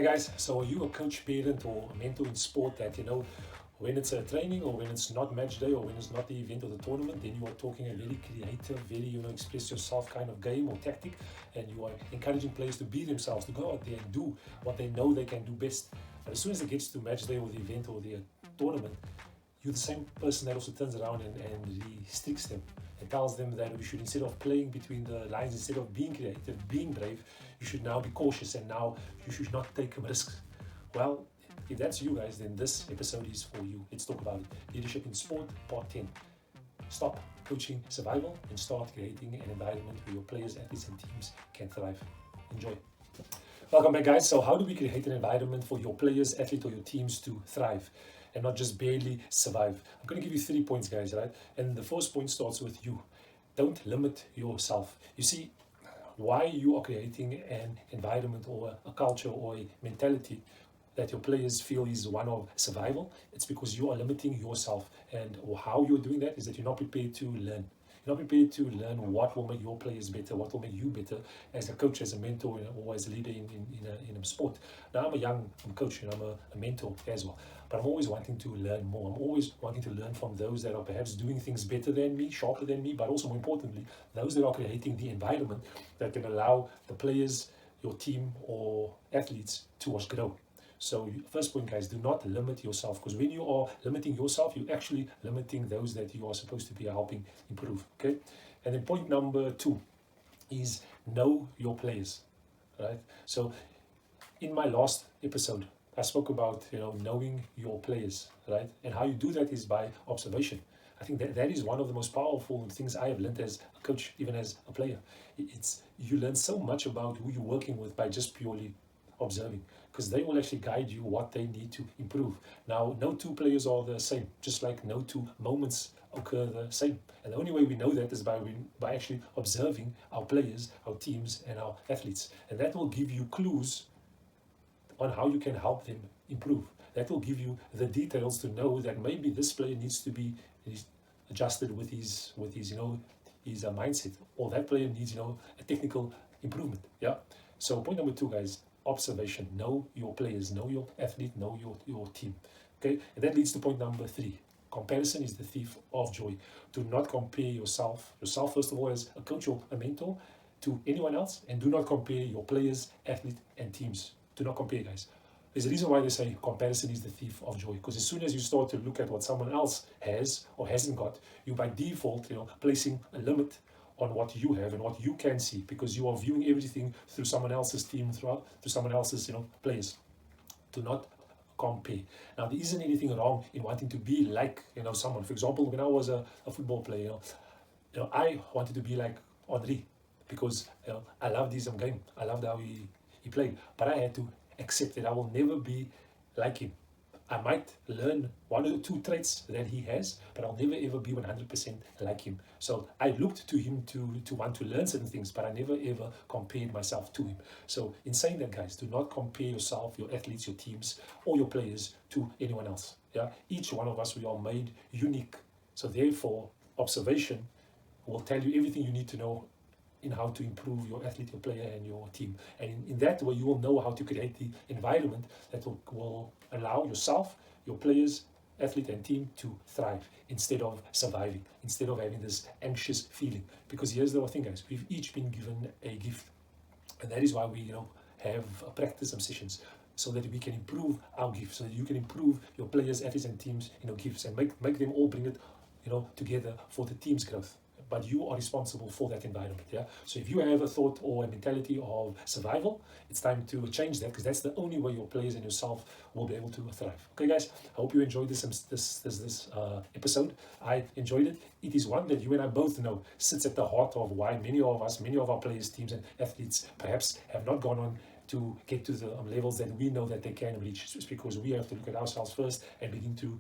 Hey guys, so are you a coach, parent, or a mentor in sport that when it's a training or when it's not match day or when it's not the event or the tournament, then you are talking a very creative, very express yourself kind of game or tactic, and you are encouraging players to be themselves, to go out there and do what they know they can do best. But as soon as it gets to match day or the event or the tournament, you're the same person that also turns around and restricts them and tells them that we should, instead of playing between the lines, instead of being creative, being brave, you should now be cautious and now you should not take risks. Well, if that's you guys, then this episode is for you. Let's talk about it. Leadership in Sport, Part 10. Stop coaching survival and start creating an environment where your players, athletes, and teams can thrive. Enjoy. Welcome back, guys. So how do we create an environment for your players, athletes, or your teams to thrive and not just barely survive? I'm going to give you 3 points, guys, right? And the first point starts with you. Don't limit yourself. You see, why you are creating an environment or a culture or a mentality that your players feel is one of survival, it's because you are limiting yourself. And how you're doing that is that you're not prepared to learn. You're not prepared to learn what will make your players better, what will make you better as a coach, as a mentor, or as a leader in a sport. Now, I'm a young coach and I'm a mentor as well, but I'm always wanting to learn more. I'm always wanting to learn from those that are perhaps doing things better than me, sharper than me, but also more importantly, those that are creating the environment that can allow the players, your team, or athletes to grow. So first point, guys, do not limit yourself, because when you are limiting yourself, you're actually limiting those that you are supposed to be helping improve, okay? And then point number 2 is know your players, right? So in my last episode, I spoke about, knowing your players, right? And how you do that is by observation. I think that is one of the most powerful things I have learned as a coach, even as a player. It's you learn so much about who you're working with by just purely observing, because they will actually guide you what they need to improve. Now, no two players are the same, just like no two moments occur the same. And the only way we know that is by actually observing our players, our teams, and our athletes. And that will give you clues on how you can help them improve. That will give you the details to know that maybe this player needs to be adjusted with his mindset, or that player needs a technical improvement. Yeah. So point number 2, guys, observation. Know your players, know your athlete, know your team. Okay, and that leads to point number 3. Comparison is the thief of joy. Do not compare yourself first of all as a coach or a mentor to anyone else, and do not compare your players, athlete, and teams. Do not compare, guys. There's a reason why they say comparison is the thief of joy, because as soon as you start to look at what someone else has or hasn't got, you by default, placing a limit on what you have and what you can see, because you are viewing everything through someone else's team, through someone else's players. Do not compare. Now, there isn't anything wrong in wanting to be like someone. For example, when I was a football player, I wanted to be like Henry, because I loved his game. I loved how he played, but I had to accept that I will never be like him. I might learn 1 or 2 traits that he has, but I'll never ever be 100% like him. So I looked to him to want to learn certain things, but I never ever compared myself to him. So in saying that, guys, do not compare yourself, your athletes, your teams, or your players to anyone else. Yeah, each one of us, we are made unique. So therefore, observation will tell you everything you need to know in how to improve your athlete, your player, and your team. And in that way, you will know how to create the environment that will allow yourself, your players, athlete, and team to thrive instead of surviving, instead of having this anxious feeling. Because here's the thing, guys, we've each been given a gift. And that is why we, have practice sessions, so that we can improve our gifts, so that you can improve your players, athletes, and teams, gifts, and make them all bring it, together for the team's growth. But you are responsible for that environment. Yeah. So if you have a thought or a mentality of survival, it's time to change that, because that's the only way your players and yourself will be able to thrive. Okay, guys. I hope you enjoyed this episode. I enjoyed it. It is one that you and I both know sits at the heart of why many of our players, teams, and athletes perhaps have not gone on to get to the levels that we know that they can reach. It's because we have to look at ourselves first and begin to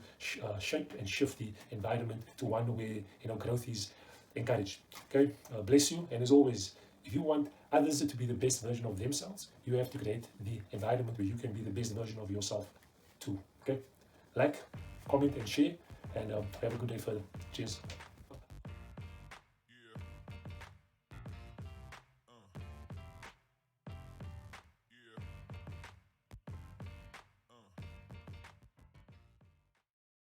shape and shift the environment to one where growth is encouraged. Okay, bless you. And as always, if you want others to be the best version of themselves, you have to create the environment where you can be the best version of yourself too. Okay, like, comment, and share, and have a good day further. Cheers.